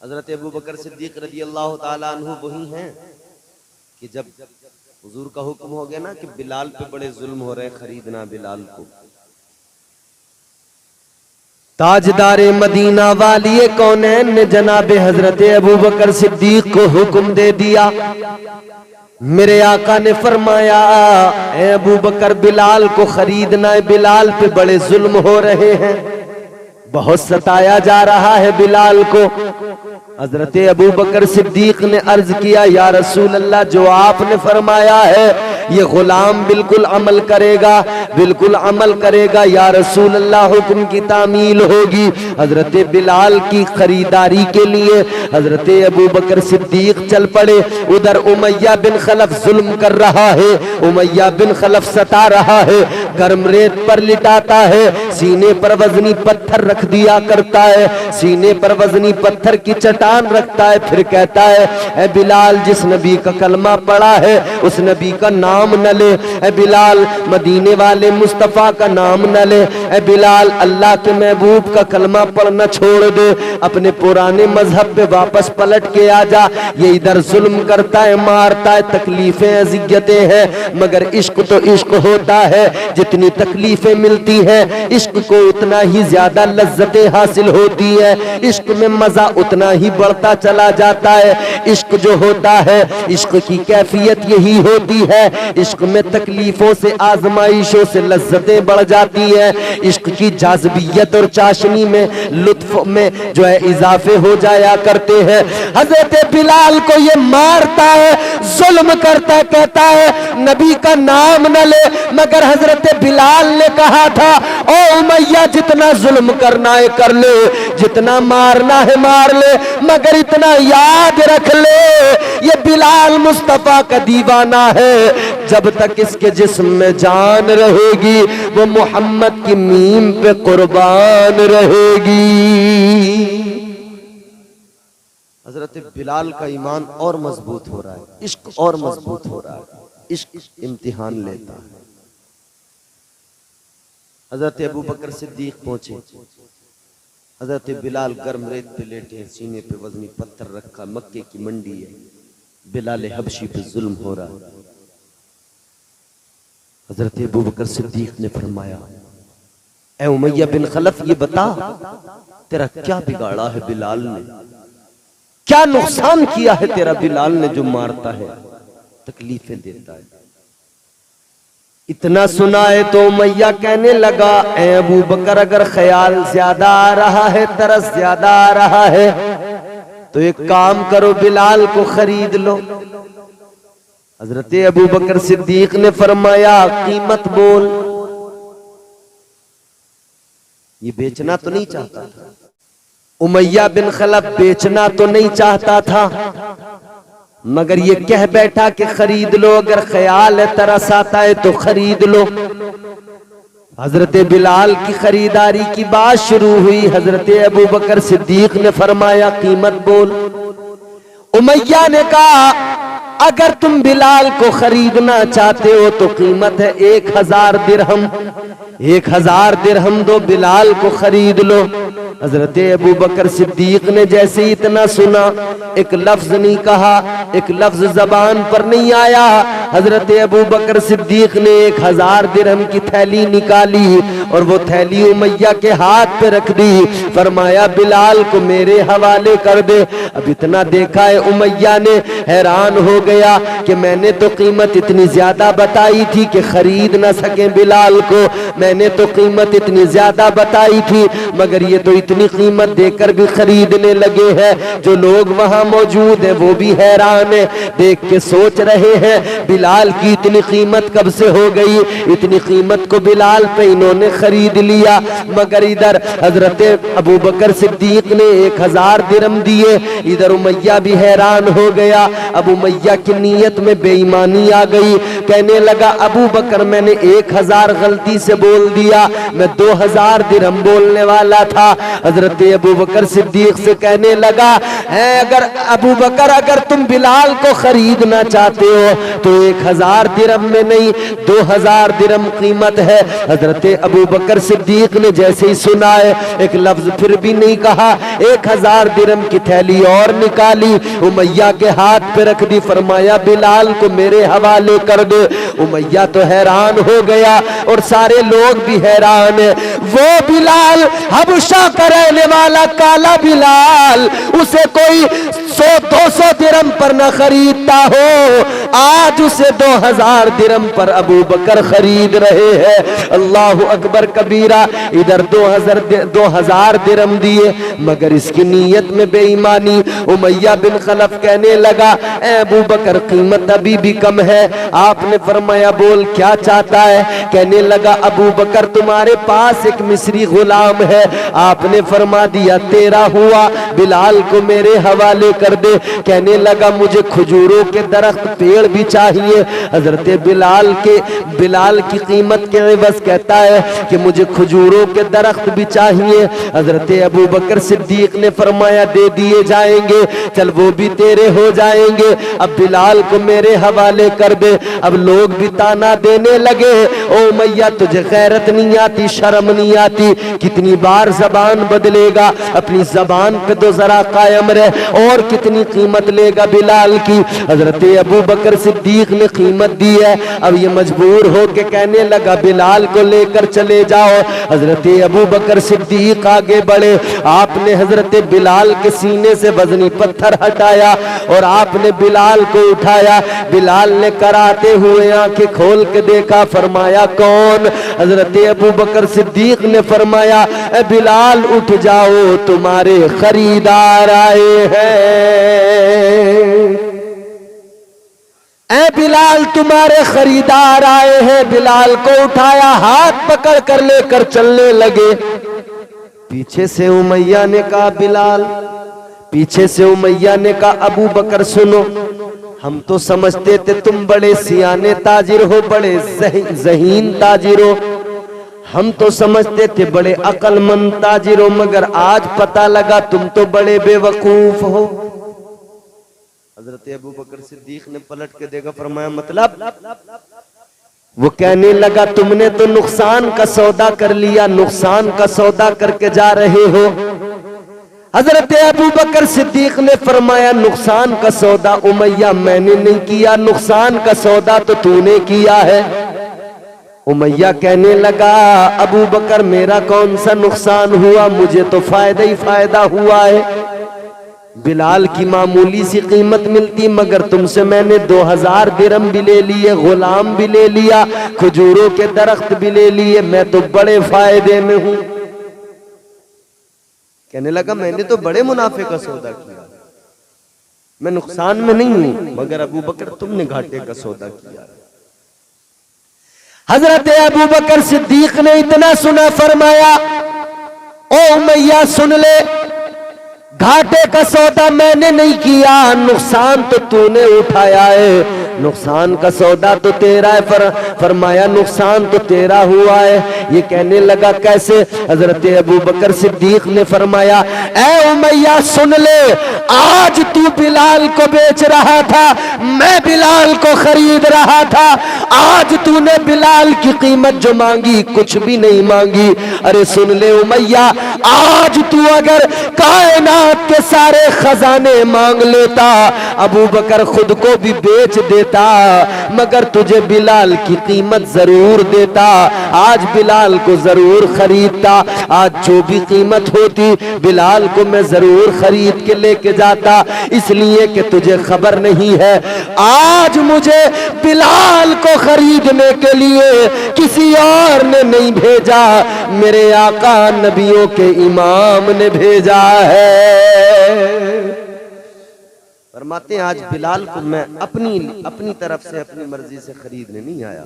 हजरत अबू बकर सिद्दीक रज़ी अल्लाह ताला अन्हु वही हैं कि जब हुजूर का हुक्म हो गया ना कि बिलाल पे बड़े जुल्म हो रहे हैं, खरीदना बिलाल को, ताजदारे मदीना वाली कौनैन ने जनाबे हजरत अबू बकर सिद्दीक को हुक्म दे दिया। मेरे आका ने फरमाया, ए अबू बकर बिलाल को खरीदना है, बिलाल पे बड़े जुल्म हो रहे हैं, बहुत सताया जा रहा है बिलाल को। हजरत अबू बकर सिद्दीक ने अर्ज किया, या रसूल अल्लाह, जो आपने फरमाया है ये गुलाम बिल्कुल अमल करेगा, बिल्कुल अमल करेगा या रसूल अल्लाह, हुक्म की तामील होगी। हजरत बिलाल की खरीदारी के लिए हजरत अबू बकर सिद्दीक चल पड़े। उधर उमैया बिन खलफ जुल्म कर रहा है, उमैया बिन खलफ सता रहा है, गर्म रेत पर लिटाता है, सीने पर वजनी पत्थर रख दिया करता है, सीने पर वजनी पत्थर की चट्टान रखता है, फिर कहता है, ए बिलाल, जिस नबी का कलमा पढ़ा है उस नबी का नाम न ले, ए बिलाल मदीने वाले मुस्तफा का नाम न ले, ए बिलाल अल्लाह के महबूब का कलमा पढ़ना छोड़ दे, अपने पुराने मजहब पे वापस पलट के आ जा। ये इधर जुल्म करता है, मारता है, तकलीफें अजियतें हैं, मगर इश्क तो इश्क होता है, जितनी तकलीफें मिलती हैं इश्क को उतना ही ज्यादा लज्जतें हासिल होती है, इश्क में मजा उतना ही बढ़ता चला जाता है। इश्क जो होता है, इश्क की कैफियत यही होती है, इश्क में तकलीफों से, आजमाइशों से लज्जतें बढ़ जाती है, इश्क की जाज़बियत और चाशनी में, लुत्फ में जो है इजाफे हो जाया करते हैं। हजरत बिलाल को ये मारता है, जुल्म करता है, कहता है नबी का नाम न ले, मगर हजरत बिलाल ने कहा था, ओ उमैया, जितना जुल्म करना है कर ले, जितना मारना है मार ले, मगर इतना याद रख ले, ये बिलाल मुस्तफा का दीवाना है, जब तक इसके जिस्म में जान रहेगी वो मोहम्मद की मीम पे कुर्बान रहेगी। हजरत बिलाल का ईमान और मजबूत हो रहा है, इश्क और मजबूत हो रहा है, इश्क इम्तिहान लेता है। हजरत अबू बकर सिद्दीक पहुंचे, हजरत बिलाल गर्म रेत पे लेटे, सीने पे वजनी पत्थर रखा, मक्के की मंडी है, बिलाल हबशी पे जुल्म हो रहा है। हजरत अबू बकर सिद्दीक ने फरमाया, ए उमैया बिन खलफ, ये बता तेरा क्या बिगाड़ा है बिलाल ने, क्या नुकसान किया है तेरा बिलाल ने जो मारता है, तकलीफें देता है। इतना सुना है तो उमैया कहने लगा, ए अबू बकर, अगर ख्याल ज्यादा आ रहा है, तरस ज्यादा आ रहा है, तो एक काम करो, बिलाल को खरीद लो। हजरत अबू बकर सिद्दीक ने फरमाया, कीमत बोल। ये बेचना तो नहीं चाहता था, उमैया बिन खलफ बेचना तो नहीं चाहता था, मगर ये कह बैठा कि खरीद लो, अगर ख्याल है, तरस आता है तो खरीद लो। हजरत बिलाल की खरीदारी की बात शुरू हुई। हजरत अबू बकर सिद्दीक ने फरमाया, कीमत बोल। उमैया ने कहा, अगर तुम बिलाल को खरीदना चाहते हो तो कीमत है 1000 दिरहम, 1000 दिरहम दो, बिलाल को खरीद लो। हजरत अबू बकर सिद्दीक ने जैसे ही इतना सुना, एक लफ्ज नहीं कहा, एक लफ्ज जबान पर नहीं आया। हजरत अबू बकर सिद्दीक ने 1000 दिरहम की थैली निकाली और वो थैली उमैया के हाथ पे रख दी, फरमाया बिलाल को मेरे हवाले कर दे। अब इतना देखा है उमैया ने, हैरान हो गया कि मैंने तो कीमत इतनी ज्यादा बताई थी कि खरीद ना सके बिलाल को, मैंने तो कीमत इतनी ज्यादा बताई थी, मगर ये तो इतनी कीमत देकर भी खरीदने लगे हैं। जो लोग वहां मौजूद हैं वो भी हैरान है, देख के सोच रहे हैं बिलाल की इतनी कीमत कब से हो गई, इतनी कीमत को बिलाल पे इन्होंने खरीद लिया। मगर इधर हजरत अबू बकर सिद्दीक ने 1000 दिरहम दिए, इधर उमैया भी हैरान हो गया। अब उमैया कि नीयत में बेईमानी आ गई। कहने लगा अबू बकर मैंने 1000 गलती से बोल दिया, मैं 2000 दिरहम बोलने वाला था। हजरत अबू बकर सिद्दीक से कहने लगा है अगर अबू बकर अगर तुम बिलाल को खरीदना चाहते हो तो 1000 दिरहम में नहीं 2000 दिरहम कीमत है। हजरत अबू बकर सिद्दीक ने जैसे ही सुना है एक लफ्ज फिर भी नहीं कहा, 1000 दिरहम की थैली और निकाली, उमैया के हाथ पे रख दी, फरमाया बिलाल को मेरे हवाले कर दो। उमैया तो हैरान हो गया और सारे लोग भी हैरान है। वो बिलाल हबशा का रहने वाला काला बिलाल, उसे कोई 100-200 दिरहम पर न खरीदता हो, आज उसे 2000 दिरहम पर अबू बकर खरीद रहे हैं। अल्लाह अकबर कबीरा। इधर 2000 दिरहम दिए मगर इसकी नीयत में बेईमानी। उमैया बिन खलफ कहने लगा ए अबू बकर कीमत अभी भी कम है। आपने फरमाया बोल क्या चाहता है। कहने लगा अबू बकर तुम्हारे पास एक मिस्री गुलाम है, आपने फरमा दिया तेरा हुआ, बिलाल को मेरे हवाले कर दे। कहने लगा मुझे खजूरों के दरख्त पेड़ भी चाहिए। हजरत बिलाल की कीमत के एवज कहता है कि मुझे खजूरों के दरख्त भी चाहिए। हजरत अबू बकर सिद्दीक ने फरमाया दे दिए जाएंगे, चल वो भी तेरे हो जाएंगे, अब बिलाल को मेरे हवाले कर दे। अब लोग भी ताना देने लगे ओ मैया तुझे गैरत नहीं आती, शर्म नहीं आती, कितनी बार जबान बदलेगा, अपनी जबान पे तो जरा कायम रहे, और कितनी कीमत लेगा बिलाल की। हजरत अबू बकर सिद्दीक ने कीमत दी है। अब ये मजबूर हो के कहने लगा बिलाल को लेकर चले जाओ। हजरत अबू बकर सिद्दीक आगे बढ़े, आपने हजरत बिलाल के सीने से वजनी पत्थर हटाया और आपने बिलाल को उठाया। बिलाल ने कराते हुए आंखें खोल के देखा, फरमाया कौन। हजरत अबू बकर सिद्दीक ने फरमाया ए बिलाल उठ जाओ तुम्हारे खरीदार आए हैं, ए बिलाल तुम्हारे खरीदार आए हैं। बिलाल को उठाया, हाथ पकड़ कर लेकर चलने लगे। पीछे से उमैया ने कहा बिलाल, पीछे से उमैया ने कहा अबू बकर सुनो, हम तो समझते थे तुम बड़े सियाने ताजिर हो, बड़े ज़हीन ताजिर हो, हम तो समझते थे बड़े अक्लमंद ताजिर हो, मगर आज पता लगा तुम तो बड़े बेवकूफ हो। हजरत अबू बकर सिद्दीक ने पलट के देखा, फरमाया मतलब। वो कहने लगा तुमने तो नुकसान का सौदा कर लिया, नुकसान का सौदा करके जा रहे हो। हजरत अबू बकर सिद्दीक ने फरमाया नुकसान का सौदा उमैया मैंने नहीं किया, नुकसान का सौदा तो तूने किया है। उमैया कहने लगा अबू बकर मेरा कौन सा नुकसान हुआ, मुझे तो फायदा ही फायदा हुआ है। बिलाल की मामूली सी कीमत मिलती मगर तुमसे मैंने 2000 दिरहम भी ले लिए, गुलाम भी ले लिया, खजूरों के दरख्त भी ले लिए, मैं तो बड़े फायदे में हूं। कहने लगा मैंने तो बड़े मुनाफे का सौदा किया, मैं नुकसान में नहीं हूं, मगर अबू बकर तुमने घाटे का सौदा किया। हजरत अबू बकर सिद्दीक ने इतना सुना, फरमाया ओ उमैया सुन ले, घाटे का सौदा मैंने नहीं किया, नुकसान तो तूने उठाया है, नुकसान का सौदा तो तेरा है। फरमाया नुकसान तो तेरा हुआ है। ये कहने लगा कैसे। हजरत अबू बकर सिद्दीक ने फरमाया ए उमैया सुन ले, आज तू बिलाल को बेच रहा था, मैं बिलाल को खरीद रहा था, आज तूने बिलाल की कीमत जो मांगी कुछ भी नहीं मांगी। अरे सुन ले उमैया, आज तू अगर कायनात के सारे खजाने मांग लेता, अबू बकर खुद को भी बेच देता, मगर तुझे बिलाल की कीमत जरूर देता, आज बिलाल को जरूर खरीदता, आज जो भी कीमत होती बिलाल को मैं जरूर खरीद के लेके जाता, इसलिए कि तुझे खबर नहीं है आज मुझे बिलाल को खरीदने के लिए किसी और ने नहीं भेजा, मेरे आका नबियों के इमाम ने भेजा है। फरमाते हैं आज बिलाल को मैं अपनी तरफ से अपनी मर्जी से खरीदने नहीं आया,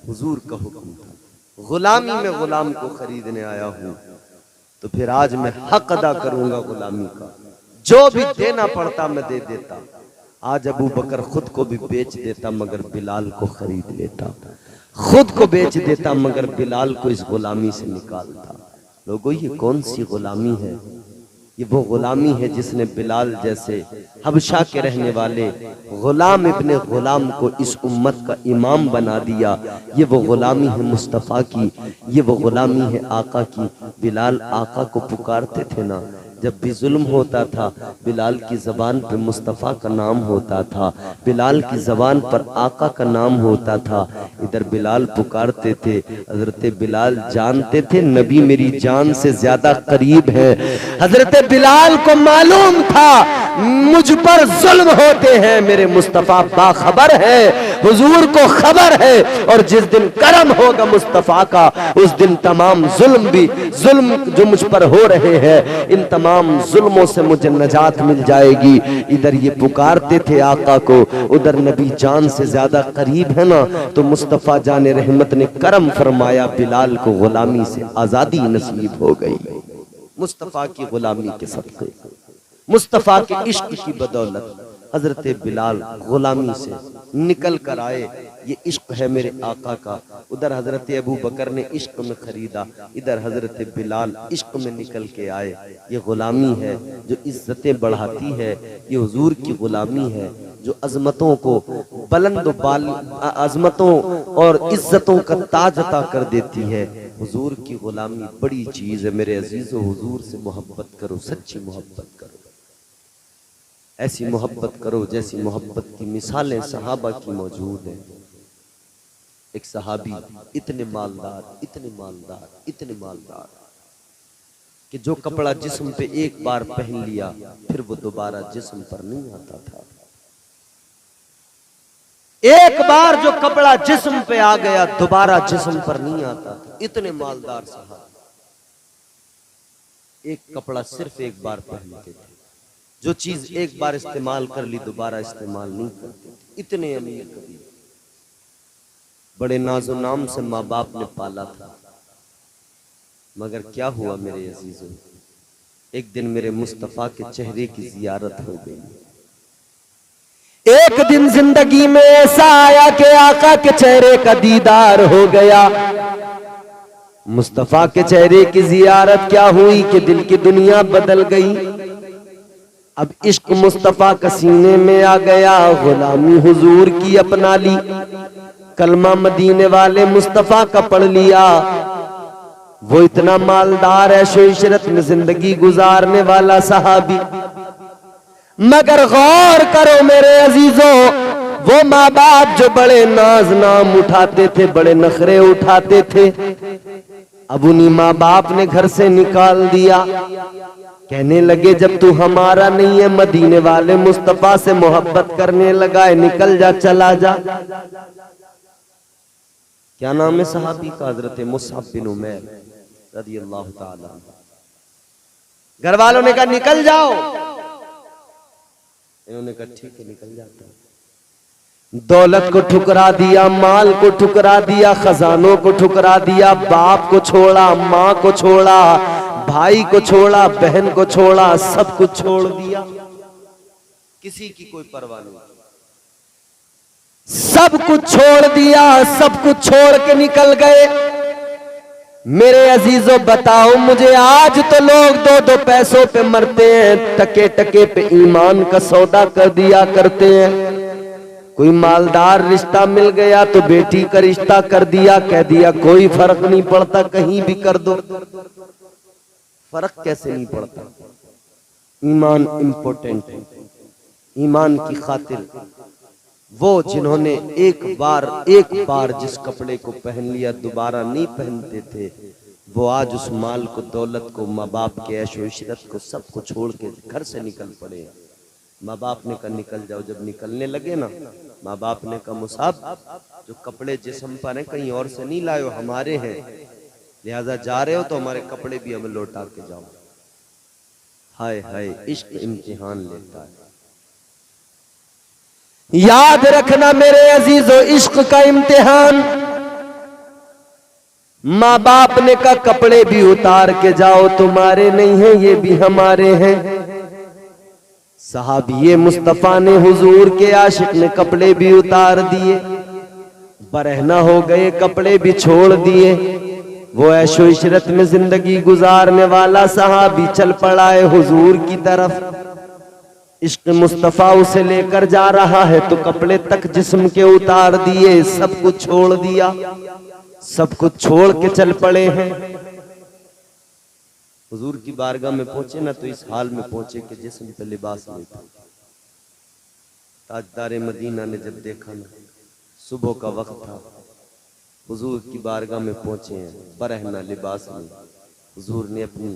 हुजूर का हुक्म था, गुलामी में गुलाम को खरीदने आया हूं, तो फिर आज मैं हक अदा करूंगा गुलामी का, जो भी देना पड़ता मैं दे देता, आज अबू बकर खुद को भी बेच देता मगर बिलाल को खरीद लेता, खुद को बेच देता मगर बिलाल को इस गुलामी से निकालता। लोगों ये कौन सी गुलामी है? ये वो गुलामी है जिसने बिलाल जैसे हबशा के रहने वाले गुलाम इब्ने गुलाम को इस उम्मत का इमाम बना दिया। ये वो गुलामी है मुस्तफ़ा की, ये वो गुलामी है आका की। बिलाल आका को पुकारते थे ना, जब भी जुल्म होता था बिलाल की ज़बान पे मुस्तफ़ा का नाम होता था, बिलाल की ज़बान पर आका का नाम होता था। इधर बिलाल पुकारते थे, हज़रत बिलाल जानते थे नबी मेरी जान से ज़्यादा करीब है। हज़रत बिलाल को मालूम था मुझ पर जुल्म होते हैं, मेरे मुस्तफ़ा बाखबर है, हुजूर को खबर है। और जिस दिन करम होगा मुस्तफ़ा का उस दिन तमाम जुल्म जो मुझ पर हो रहे हैं इन तमाम जुल्मों से मुझे नजात मिल जाएगी। इधर ये पुकारते थे आका को, उधर नबी जान से ज्यादा करीब है ना, तो मुस्तफ़ा जाने रहमत ने करम फरमाया, बिलाल को गुलामी से आजादी नसीब हो गई। मुस्तफ़ा की गुलामी के सदक़े, मुस्तफ़ा के इश्क की बदौलत हजरत बिलाल गुलामी से निकल कर आए। ये इश्क है मेरे आका का। उधर हजरत अबू बकर ने इश्क में खरीदा, इधर हजरत बिलाल इश्क में निकल के आए। ये गुलामी है जो इज्जतें बढ़ाती है, ये हुजूर की गुलामी है जो अजमतों को बुलंद अजमतों और इज्जतों का ताज अता कर देती है। हुजूर की गुलामी बड़ी चीज है मेरे अजीजों। हुजूर से मोहब्बत करो, सच्ची मोहब्बत करो, ऐसी मोहब्बत करो जैसी मोहब्बत की मिसालें सहाबा की मौजूद हैं। एक सहाबी इतने मालदार कि जो कपड़ा जिस्म पे एक बार पहन लिया फिर वो दोबारा जिस्म पर नहीं आता था। एक बार जो कपड़ा जिस्म पे आ गया दोबारा जिस्म पर नहीं आता था। इतने मालदार सहाबा, एक कपड़ा सिर्फ एक बार पहनते थे, जो चीज एक बार इस्तेमाल कर ली दोबारा इस्तेमाल नहीं करते थे। इतने अमीर कभी, बड़े नाजो नाम से माँ बाप ने पाला था, मगर क्या हुआ मेरे अजीजों, एक दिन मेरे मुस्तफ़ा के चेहरे की जियारत हो गई। एक दिन जिंदगी में ऐसा आया कि आका के चेहरे का दीदार हो गया। मुस्तफ़ा के चेहरे की जियारत क्या हुई कि दिल की दुनिया बदल गई। अब इश्क मुस्तफ़ा का सीने में आ गया, गुलामी हुजूर की अपना ली, कलमा मदीने वाले मुस्तफ़ा का पढ़ लिया। वो इतना मालदार है, ऐशो इशरत में जिंदगी गुजारने वाला सहाबी। मगर गौर करो मेरे अजीजों, वो माँ बाप जो बड़े नाज नाम उठाते थे, बड़े नखरे उठाते थे, अब उन्हीं माँ बाप ने घर से निकाल दिया। कहने लगे जब तू हमारा नहीं है, मदीने वाले मुस्तफ़ा से मोहब्बत करने लगा है, निकल जा, चला जा। क्या नाम है सहाबी का? हजरत मुसअब बिन उमैर रज़ियल्लाहु ताला। घर वालों ने कहा निकल जाओ, इन्होंने कहा ठीक है निकल जाता। दौलत को ठुकरा दिया, माल को ठुकरा दिया, खजानों को ठुकरा दिया, बाप को छोड़ा, माँ को छोड़ा, भाई को छोड़ा, बहन को छोड़ा, सब कुछ छोड़ दिया। किसी की कोई परवाह नहीं, सब कुछ छोड़ दिया, सब कुछ छोड़ के निकल गए। मेरे अजीजों बताओ मुझे, आज तो लोग दो दो पैसों पे मरते हैं, टके टके पे ईमान का सौदा कर दिया करते हैं। कोई मालदार रिश्ता मिल गया तो बेटी का रिश्ता कर दिया, कह दिया कोई फर्क नहीं पड़ता, कहीं भी कर दो। फर्क कैसे नहीं पड़ता? ईमान इंपॉर्टेंट है। ईमान की खातिर वो जिन्होंने एक बार जिस कपड़े को पहन लिया दोबारा नहीं पहनते थे, वो आज उस माल को, दौलत को, माँ बाप के ऐशो इशरत को, सब को छोड़ के घर से निकल पड़े। माँ बाप ने कहा निकल जाओ। जब निकलने लगे ना, माँ बाप ने कहा मुसाब जो कपड़े जिस्म पर हैं कहीं और से नहीं लाए हो, हमारे हैं, लिहाजा जा रहे हो तो हमारे कपड़े भी हमें लौटा के जाओ। हाय हाय, इश्क इम्तिहान लेता है। याद रखना मेरे अजीजों, इश्क का इम्तिहान। माँ बाप ने कहा कपड़े भी उतार के जाओ, तुम्हारे नहीं हैं ये भी हमारे हैं। सहाबी मुस्तफा ने हुजूर के आशिक ने कपड़े भी उतार दिए, बरहना हो गए, कपड़े भी छोड़ दिए। वो ऐशो इशरत में जिंदगी गुजारने वाला सहाबी चल पड़ा है हुजूर की तरफ। इश्क मुस्तफा उसे लेकर जा रहा है तो कपड़े तक जिस्म के उतार दिए, सब कुछ छोड़ दिया, सब कुछ छोड़ के चल पड़े हैं। हुजूर की बारगाह में पहुंचे ना तो इस हाल में पहुंचे कि जिस्म पे लिबास नहीं था। ताजदार मदीना ने जब देखा ना, सुबह का वक्त था, हुजूर की बारगाह में पहुंचे हैं, बरहना लिबास में। हुजूर ने अपनी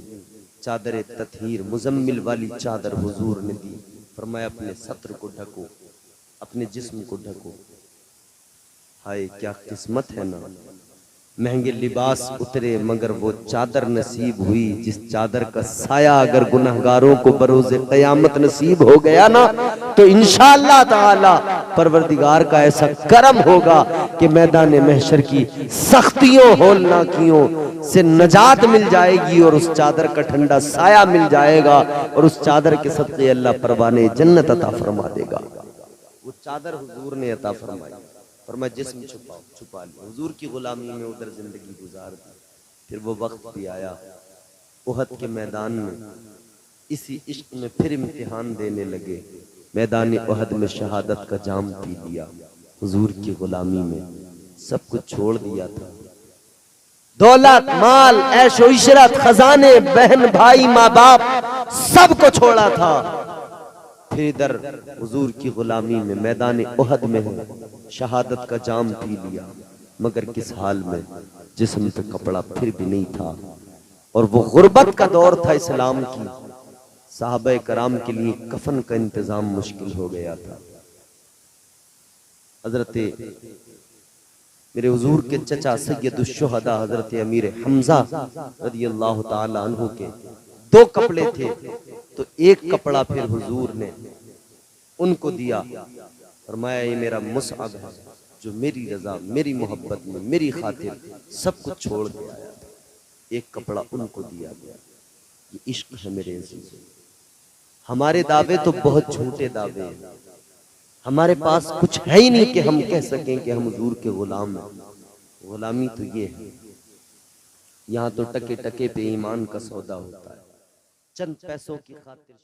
चादर ततहीर मुजम्मिल वाली चादर हुजूर ने दी, फरमाया अपने सत्र को ढको, अपने जिस्म को ढको। हाय क्या किस्मत है ना, महंगे लिबास उतरे मगर वो चादर नसीब हुई जिस चादर का साया अगर गुनहगारों को बरोज़े क़यामत नसीब हो गया ना तो इंशाअल्लाह ताला परवरदिगार का ऐसा करम होगा कि मैदान महशर की सख्तियों होलनाकियों से नजात मिल जाएगी और उस चादर का ठंडा साया मिल जाएगा और उस चादर के सदक़े अल्लाह परवाने जन्नत अता फरमा देगा। वो चादर हुजूर ने अता फरमाई, फरमाया जिस्म छुपाओ, छुपा लिया। हुजूर की गुलामी में उधर जिंदगी गुजार दी। फिर वो वक्त भी आया उहद के मैदान में, इसी इश्क में फिर इम्तिहान देने लगे। मैदान उहद में शहादत का जाम पी लिया। हुजूर की गुलामी में सब कुछ छोड़ दिया था, दौलत माल ऐशो इशरत खजाने बहन भाई माँ बाप सब को छोड़ा था। फिर इधर हुजूर की गुलामी में मैदान उहद में है, शहादत का जाम पी लिया मगर किस हाल में, जिस्म पे कपड़ा फिर भी नहीं था। और वो गुर्बत का दौर था इस्लाम की, साहबे कराम के लिए कफन का इंतजाम मुश्किल हो गया था। हजरत मेरे हुजूर के चचा सैयदुश शुहदा हजरत अमीर हमजा रदियल्लाहु ताला अन्हु के दो कपड़े थे, तो एक कपड़ा फिर हुजूर ने उनको दिया, फरमाया ये मेरा मुसअब है जो मेरी रजा मेरी मोहब्बत में मेरी खातिर सब कुछ छोड़ के आया था। एक कपड़ा उनको दिया गया। ये इश्क है मेरे अजीज़ों। हमारे दावे तो बहुत झूठे दावे हैं, हमारे पास कुछ है ही नहीं कि हम कह सकें कि हम हुजूर के गुलाम हैं। गुलामी तो ये है, यहाँ तो टके टके पे ईमान का सौदा होता है, चंद पैसों की खातिर।